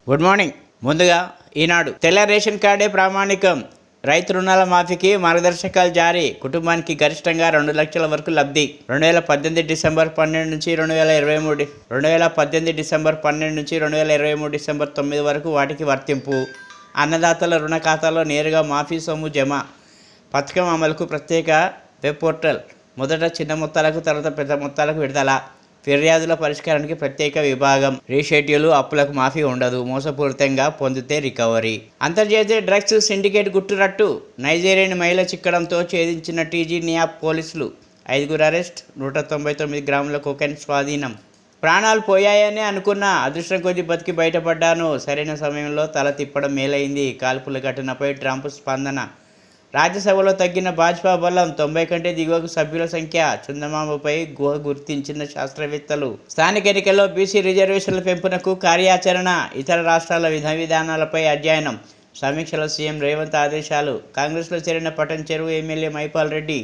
Good morning. ముందుగా ఈనాడు తెల్ల ration కార్డే ప్రామాణికం, రైతు రుణాల మాఫీకి మార్గదర్శకాలు జారీ, కుటుంబానికి గరిష్టంగా 2 లక్షల వరకు లబ్ధి. 2018 డిసెంబర్ 12 నుంచి 2018 డిసెంబర్ 12 నుంచి 2023 డిసెంబర్ 9 వరకు వాటికి వర్తింపు. అన్నదాతల రుణ ఖాతాలో నేరుగా మాఫీ సొమ్ము జమ. పథకం అమలుకు ప్రత్యేక వెబ్ పోర్టల్. మొదట చిన్న మొత్తాలకు, తర్వాత పెద్ద మొత్తాలకు విడుదల. ఫిర్యాదుల పరిష్కారానికి ప్రత్యేక విభాగం. రీషెడ్యూల్, అప్పులకు మాఫీ ఉండదు. మోసపూరితంగా పొందితే రికవరీ. అంతర్జాతీయ డ్రగ్స్ సిండికేట్ గుట్టురట్టు. నైజీరియన్ మహిళ చిక్కడంతో ఛేదించిన టీజీ న్యాప్ పోలీసులు. 5 అరెస్ట్, 199 గ్రాముల కోకెన్ స్వాధీనం. ప్రాణాలు పోయాయని అనుకున్నా, అదృష్టం కొద్దీ బతికి బయటపడ్డాను. సరైన సమయంలో తల తిప్పడం మేలైంది. కాల్పుల ఘటనపై ట్రంప్ స్పందన. రాజ్యసభలో తగ్గిన భాజపా బలం. 90 కంటే దిగువకు సభ్యుల సంఖ్య. చందమామపై గుహ గుర్తించిన శాస్త్రవేత్తలు. స్థానిక ఎన్నికల్లో బీసీ రిజర్వేషన్ల పెంపునకు కార్యాచరణ. ఇతర రాష్ట్రాల విధానాలపై అధ్యయనం. సమీక్షలో సీఎం రేవంత్ ఆదేశాలు. కాంగ్రెస్లో చేరిన పటన్ చెరువు ఎమ్మెల్యే మైపాల్ రెడ్డి.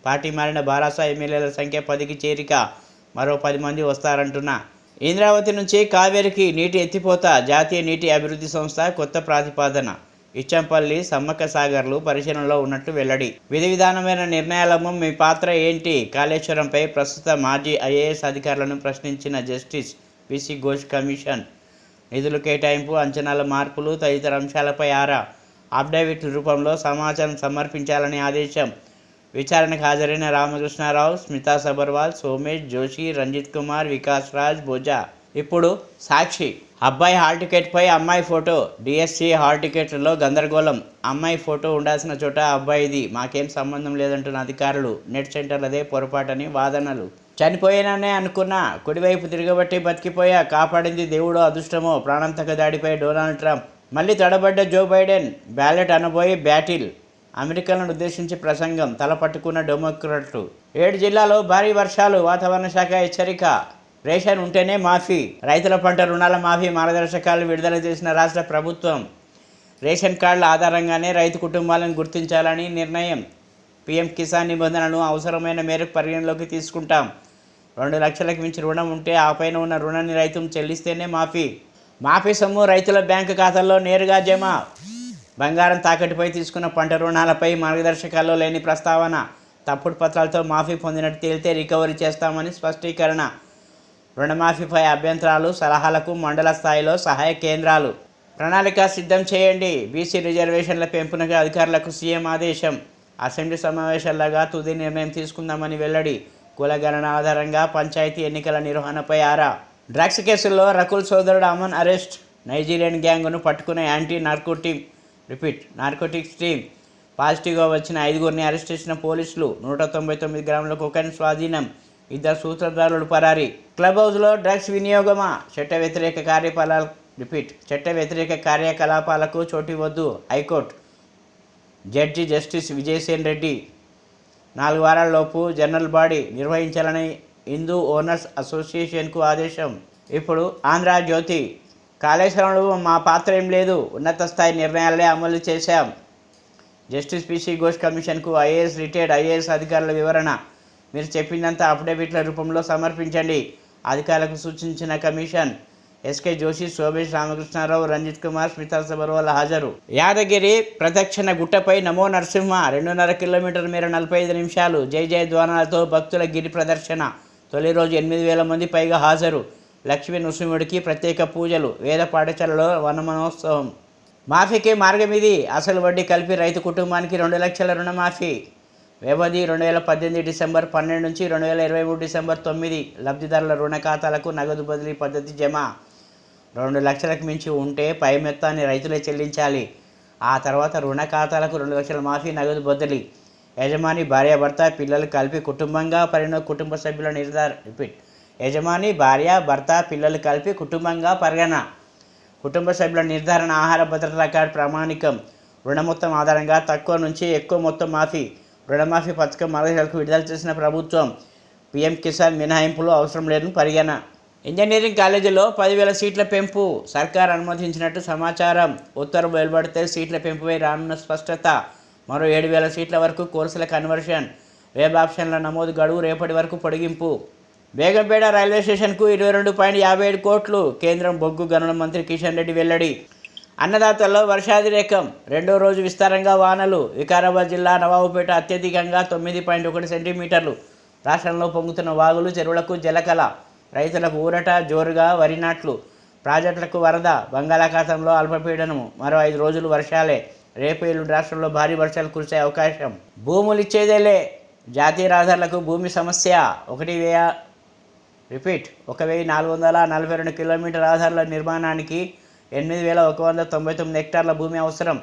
పార్టీ మారిన బారాస ఎమ్మెల్యేల సంఖ్య 10కి చేరిక. మరో 10 మంది వస్తారంటున్నా. ఇంద్రావతి నుంచి కావేరికి నీటి ఎత్తిపోత. జాతీయ నీటి అభివృద్ధి సంస్థ కొత్త ప్రతిపాదన. ఇచ్చంపల్లి, సమ్మక్క సాగర్లు పరిశీలనలో ఉన్నట్లు వెల్లడి. విధి విధానమైన నిర్ణయాలము మీ పాత్ర ఏంటి? కాళేశ్వరంపై ప్రస్తుత మాజీ ఐఏఎస్ అధికారులను ప్రశ్నించిన జస్టిస్ బీసీ ఘోష్ కమిషన్. నిధులు కేటాయింపు, అంచనాల మార్పులు తదితర అంశాలపై ఆరా. అఫిడవిట్ రూపంలో సమాచారం సమర్పించాలని ఆదేశం. విచారణకు హాజరైన రామకృష్ణారావు, స్మితా సబర్వాల్, సోమేష్ జోషి, రంజిత్ కుమార్, వికాస్ రాజ్ భోజా. ఇప్పుడు సాక్షి. అబ్బాయి హాల్ టికెట్పై అమ్మాయి ఫోటో. డిఎస్సి హాల్ టికెట్లలో గందరగోళం. అమ్మాయి ఫోటో ఉండాల్సిన చోట అబ్బాయిది. మాకేం సంబంధం లేదంటున్న అధికారులు. నెట్ సెంటర్లదే పొరపాటని వాదనలు. చనిపోయాననే అనుకున్నా, కుడివైపు తిరగబట్టి బతికిపోయా. కాపాడింది దేవుడో అదృష్టమో. ప్రాణాంతక దాడిపై డొనాల్డ్ ట్రంప్. మళ్ళీ తడబడ్డ జో బైడెన్. బ్యాలెట్ అనబోయి బ్యాటిల్. అమెరికాలను ఉద్దేశించి ప్రసంగం. తల పట్టుకున్న డెమోక్రాట్లు. 7 జిల్లాలో భారీ వర్షాలు. వాతావరణ శాఖ హెచ్చరిక. రేషన్ ఉంటేనే మాఫీ. రైతుల పంట రుణాల మాఫీ మార్గదర్శకాలు విడుదల చేసిన రాష్ట్ర ప్రభుత్వం. రేషన్ కార్డుల ఆధారంగానే రైతు కుటుంబాలను గుర్తించాలని నిర్ణయం. పీఎం కిసాన్ నిబంధనలను అవసరమైన మేరకు పరిగణలోకి తీసుకుంటాం. 2 లక్షలకు మించి రుణం ఉంటే ఆ పైన ఉన్న రుణాన్ని రైతు చెల్లిస్తేనే మాఫీ. మాఫీ సొమ్ము రైతుల బ్యాంకు ఖాతాల్లో నేరుగా జమ. బంగారం తాకట్టుపై తీసుకున్న పంట రుణాలపై మార్గదర్శకాల్లో లేని ప్రస్తావన. తప్పుడు పత్రాలతో మాఫీ పొందినట్టు తేలితే రికవరీ చేస్తామని స్పష్టీకరణ. రుణమాఫీపై అభ్యంతరాలు, సలహాలకు మండల స్థాయిలో సహాయ కేంద్రాలు. ప్రణాళిక సిద్ధం చేయండి. బీసీ రిజర్వేషన్ల పెంపునకు అధికారులకు సీఎం ఆదేశం. అసెంబ్లీ సమావేశాల్లోగా తుది నిర్ణయం తీసుకుందామని వెల్లడి. కులగణన ఆధారంగా పంచాయతీ ఎన్నికల నిర్వహణపై ఆరా. డ్రగ్స్ కేసుల్లో రకుల్ సోదరుడు అమన్ అరెస్ట్. నైజీరియన్ గ్యాంగ్ను పట్టుకున్న యాంటీ నార్కోటిక్స్ టీం. పాజిటివ్గా వచ్చిన 5గురిని అరెస్ట్ చేసిన పోలీసులు. 199 గ్రాముల కోకెన్ స్వాధీనం. 2 సూత్రధారులు పరారీ. క్లబ్ హౌస్లో డ్రగ్స్ వినియోగమా? చట్ట వ్యతిరేక కార్యకలాపాలకు చోటివద్దు high court. Judge justice Vijaysen Reddy. 4 వారాల్లోపు జనరల్ బాడీ నిర్వహించాలని హిందూ ఓనర్స్ అసోసియేషన్కు ఆదేశం. ఇప్పుడు ఆంధ్రజ్యోతి. కాళేశ్వరంలో మా పాత్ర ఏం లేదు. ఉన్నత స్థాయి నిర్ణయాలనే అమలు చేశాం. జస్టిస్ బీసీ ఘోష్ కమిషన్కు రిటైర్డ్ ఐఏఎస్ అధికారుల వివరణ. మీరు చెప్పిందంతా అఫిడవిట్ల రూపంలో సమర్పించండి. అధికారులకు సూచించిన కమిషన్. ఎస్కే జోషి, సోమేష్, రామకృష్ణారావు, రంజిత్ కుమార్, స్మితా సబర్వాల్ హాజరు. యాదగిరి ప్రదక్షిణ గుట్టపై నమో నరసింహ. 2.5 కిలోమీటర్ల మేర 45 నిమిషాలు. జై ధ్వానాలతో భక్తుల గిరి ప్రదర్శన. తొలి రోజు 8,000 మంది పైగా హాజరు. లక్ష్మీ నృసింహుడికి ప్రత్యేక పూజలు. వేద పాఠశాలలో వనమనోత్సవం. మాఫీకి మార్గం ఇది. అసలు వడ్డీ కలిపి రైతు కుటుంబానికి 2 లక్షల రుణమాఫీ. వ్యవధి 2018 డిసెంబర్ 12 నుంచి 2023 డిసెంబర్ 9. లబ్ధిదారుల రుణ ఖాతాలకు నగదు బదిలీ పద్ధతి జమ. 2 లక్షలకు మించి ఉంటే పై మొత్తాన్ని రైతులే చెల్లించాలి. ఆ తర్వాత రుణ ఖాతాలకు 2 లక్షల మాఫీ, నగదు బదిలీ. యజమాని, భార్యాభర్త, పిల్లలు కలిపి కుటుంబంగా కుటుంబ సభ్యుల యజమాని, భార్య, భర్త, పిల్లలు కలిపి కుటుంబంగా పరిగణ. కుటుంబ సభ్యుల నిర్ధారణ. ఆహార భద్రతా కార్డు ప్రామాణికం. రుణ మొత్తం ఆధారంగా తక్కువ నుంచి ఎక్కువ మొత్తం మాఫీ. రుణమాఫీ పథకం మార్గదర్శకాలకు విడుదల చేసిన ప్రభుత్వం. పీఎం కిసాన్ మినహాయింపులు అవసరం లేదని పరిగణ. ఇంజనీరింగ్ కాలేజీలో 10,000 సీట్ల పెంపు. సర్కార్ అనుమతించినట్టు సమాచారం. ఉత్తర్వులు వెలువడితే సీట్ల పెంపుపై రానున్న స్పష్టత. మరో 7,000 సీట్ల వరకు కోర్సుల కన్వర్షన్. వెబ్ ఆప్షన్ల నమోదు గడువు రేపటి వరకు పొడిగింపు. బేగంపేట రైల్వే స్టేషన్కు 22.57 కోట్లు. కేంద్రం బొగ్గు గనుల మంత్రి కిషన్ రెడ్డి వెల్లడి. అన్నదాతల్లో వర్షాధిరేకం. రెండో రోజు విస్తారంగా వానలు. వికారాబాద్ జిల్లా నవాబుపేట అత్యధికంగా 9.1 సెంటీమీటర్లు. రాష్ట్రంలో పొంగుతున్న వాగులు, చెరువులకు జలకళ. రైతులకు ఊరట, జోరుగా వరి నాట్లు. ప్రాజెక్టులకు వరద. బంగాళాఖాతంలో అల్పపీడనం. మరో 5 రోజులు వర్షాలే. రేపు ఎల్లుండి రాష్ట్రంలో భారీ వర్షాలు కురిసే అవకాశం. భూములు ఇచ్చేదేలే. జాతీయ రహదారులకు భూమి సమస్య. 1442 కిలోమీటర్ రహదారుల నిర్మాణానికి 8,199 హెక్టార్ల భూమి అవసరం.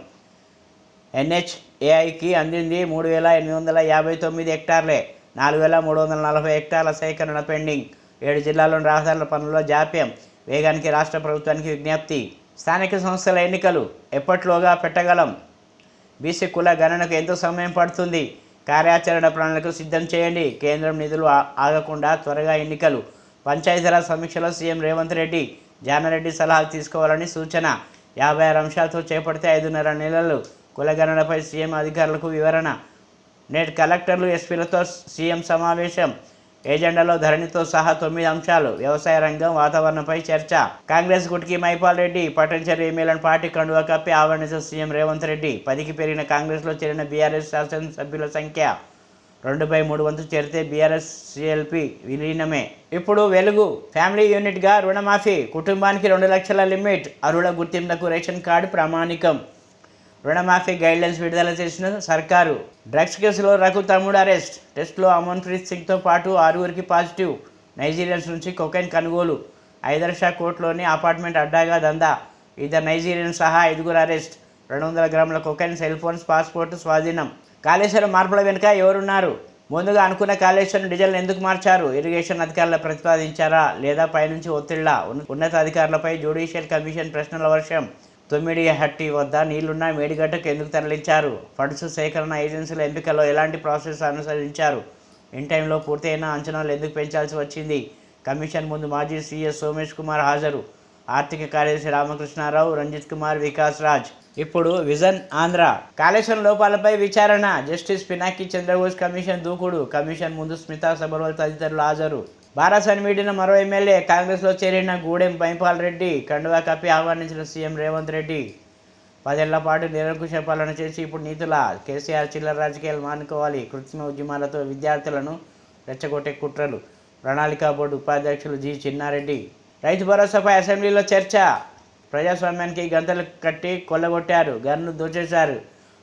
NHAIకి అందింది 3,859 హెక్టార్లే. 4,340 హెక్టార్ల సేకరణ పెండింగ్. 7 జిల్లాల్లోని రహదారుల పనుల్లో జాప్యం. వేగానికి రాష్ట్ర ప్రభుత్వానికి విజ్ఞప్తి. స్థానిక సంస్థల ఎన్నికలు ఎప్పట్లోగా పెట్టగలం? బీసీ కుల గణనకు ఎంతో సమయం పడుతుంది. కార్యాచరణ ప్రణాళిక సిద్ధం చేయండి. కేంద్రం నిధులు ఆగకుండా త్వరగా ఎన్నికలు. పంచాయతీరాజ్ సమీక్షలో సీఎం రేవంత్ రెడ్డి. జానారెడ్డి సలహాలు తీసుకోవాలని సూచన. 56 అంశాలతో చేపడితే 5.5 నెలలు. కులగణనపై సీఎం అధికారులకు వివరణ. నేటి కలెక్టర్లు, ఎస్పీలతో సీఎం సమావేశం. ఏజెండాలో ధరణితో సహా 9 అంశాలు. వ్యవసాయ రంగం, వాతావరణంపై చర్చ. కాంగ్రెస్ గుట్కి మైపాల్ రెడ్డి. పట్టణచేరు ఎమ్మెల్యేలను పార్టీ కండువా కప్పి ఆహ్వానించిన సీఎం రేవంత్ రెడ్డి. 10కి పెరిగిన కాంగ్రెస్లో చేరిన బీఆర్ఎస్ శాసనసభ్యుల సంఖ్య. 2/3 వంతు చేరితే బీఆర్ఎస్ CLP విలీనమే. ఇప్పుడు వెలుగు. ఫ్యామిలీ యూనిట్గా రుణమాఫీ. కుటుంబానికి 2 లక్షల లిమిట్. అర్హుల గుర్తింపులకు రేషన్ కార్డు ప్రామాణికం. రుణమాఫీ గైడ్లైన్స్ విడుదల చేసిన సర్కారు. డ్రగ్స్ కేసులో రకుల్ తమ్ముడు అరెస్ట్. టెస్టులో అమన్ప్రీత్ సింగ్తో పాటు 6గురికి పాజిటివ్. నైజీరియన్స్ నుంచి కొకైన్ కొనుగోలు. ఐదర్షా కోర్టులోని అపార్ట్మెంట్ అడ్డాగా దందా. 2 నైజీరియన్స్ సహా 5గురు అరెస్ట్. 200 గ్రాముల కొకైన్, సెల్ ఫోన్స్, పాస్పోర్టు స్వాధీనం. కాళేశ్వరం మార్పుల వెనుక ఎవరున్నారు? ముందుగా అనుకున్న కాళేశ్వరం డిజైన్ ఎందుకు మార్చారు? ఇరిగేషన్ అధికారులు ప్రతిపాదించారా లేదా పైనుంచి ఒత్తిళ్లా? ఉన్నతాధికారులపై జ్యుడిషియల్ కమిషన్ ప్రశ్నల వర్షం. తొమ్మిడిహట్టి వద్ద నీళ్లున్న మేడిగడ్డకు ఎందుకు తరలించారు? ఫండ్స్ సేకరణ ఏజెన్సీల ఎంపికలో ఎలాంటి ప్రాసెస్ అనుసరించారు? ఇన్ టైంలో పూర్తయిన అంచనాలు ఎందుకు పెంచాల్సి వచ్చింది? కమిషన్ ముందు మాజీ CS సోమేష్ కుమార్ హాజరు. ఆర్థిక కార్యదర్శి రామకృష్ణారావు, రంజిత్ కుమార్, వికాస్ రాజ్. ఇప్పుడు విజన్ ఆంధ్ర. కాళేశ్వరం లోపాలపై విచారణ. జస్టిస్ పినాకి చంద్రబోస్ కమిషన్ దూకుడు. కమిషన్ ముందు స్మితా సబర్వాల్ తదితరులు హాజరు. బారాసాని మీడిన మరో ఎమ్మెల్యే. కాంగ్రెస్లో చేరిన గూడెం మైపాల్ రెడ్డి. కండువా కప్పి ఆహ్వానించిన సీఎం రేవంత్ రెడ్డి. 10 ఏళ్ల పాటు నిరంకుశ పాలన చేసి ఇప్పుడు నీతుల. కేసీఆర్ చిల్లర రాజకీయాలు మానుకోవాలి. కృత్రిమ ఉద్యమాలతో విద్యార్థులను రెచ్చగొట్టే కుట్రలు. ప్రణాళికా బోర్డు ఉపాధ్యక్షులు జి. చిన్నారెడ్డి. రైతు భరోసాపై అసెంబ్లీలో చర్చ. ప్రజాస్వామ్యానికి గంతలు కట్టి కొల్లగొట్టారు. గన్ను దోచేశారు.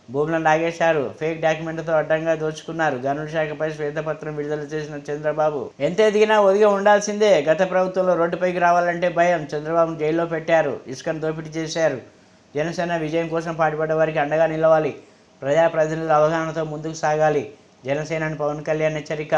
భూములను లాగేశారు. ఫేక్ డాక్యుమెంట్లతో అడ్డంగా దోచుకున్నారు. గనుల శాఖపై శ్వేతపత్రం విడుదల చేసిన చంద్రబాబు. ఎంత ఎదిగినా ఒదిగి ఉండాల్సిందే. గత ప్రభుత్వంలో రోడ్డుపైకి రావాలంటే భయం. చంద్రబాబును జైల్లో పెట్టారు. ఇసుకను దోపిడీ చేశారు. జనసేన విజయం కోసం పాటుపడ్డ వారికి అండగా నిలవాలి. ప్రజాప్రతినిధుల అవగాహనతో ముందుకు సాగాలి. జనసేనని పవన్ కళ్యాణ్ హెచ్చరిక.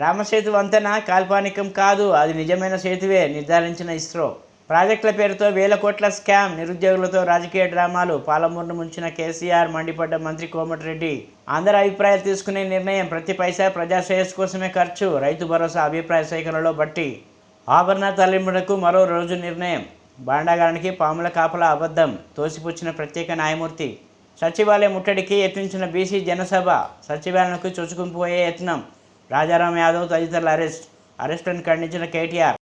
రామసేతు వంతెన కాల్పనికం కాదు, అది నిజమైన సేతువే నిర్ధారించిన ఇస్రో. ప్రాజెక్టుల పేరుతో వేల కోట్ల స్కామ్. నిరుద్యోగులతో రాజకీయ డ్రామాలు. పాలమూరును ముంచిన కేసీఆర్. మండిపడ్డ మంత్రి కోమటిరెడ్డి. అందరి అభిప్రాయాలు తీసుకునే నిర్ణయం. ప్రతి పైసా ప్రజా శ్రేయస్సు కోసమే ఖర్చు. రైతు భరోసా అభిప్రాయ సేకరణలో బట్టి. ఆభరణ తరలింపునకు మరో రోజు నిర్ణయం. బాండాగారానికి పాముల కాపలా అబద్ధం. తోసిపుచ్చిన ప్రత్యేక న్యాయమూర్తి. సచివాలయ ముట్టడికి యత్నించిన బీసీ జనసభ. సచివాలయానికి చొచ్చుకుపోయే యత్నం. రాజారాం యాదవ్ తదితరుల అరెస్టులను ఖండించిన కేటీఆర్.